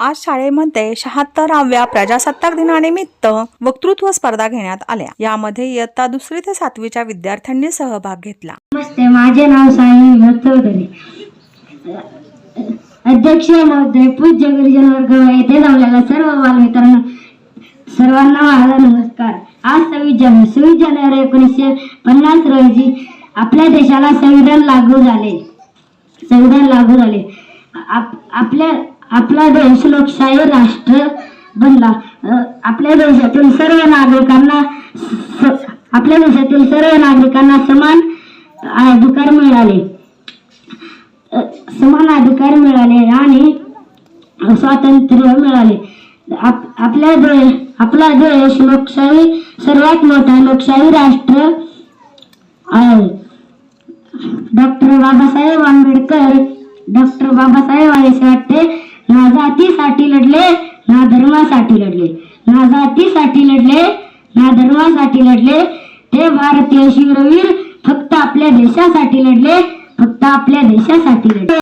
आज शाळेमध्ये 76व्या प्रजासत्ताक दिनानिमित्त वक्तृत्व स्पर्धा घेण्यात आल्या। यामध्ये इयत्ता 2री ते 7वीच्या विद्यार्थ्यांनी सहभाग घेतला। नमस्ते, माझे नाव साई चौधरी। अध्यक्ष महोदय, पूज्य गुरुजन वर्ग येथे जमलेल्या सर्व बालमित्रांना सर्वांना माझा नमस्कार। आज 26 जानेवारी 1950 रोजी आपल्या देशाला संविधान लागू झाले। आपला देश लोकशाही राष्ट्र बनला। आपल्या देशातील सर्व नागरिकांना समान अधिकार मिळाले आणि स्वातंत्र्य मिळाले। आपला देश लोकशाही सर्वात मोठा लोकशाही राष्ट्र आहे। डॉक्टर बाबासाहेब असे वाटते, ना जातीसाठी लढले ना धर्मासाठी लढले, ना जातीसाठी लढले ना धर्मासाठी लढले। ते भारतीय शूरवीर फक्त आपल्या देशासाठी लढले, फक्त आपल्या देशासाठी लढले।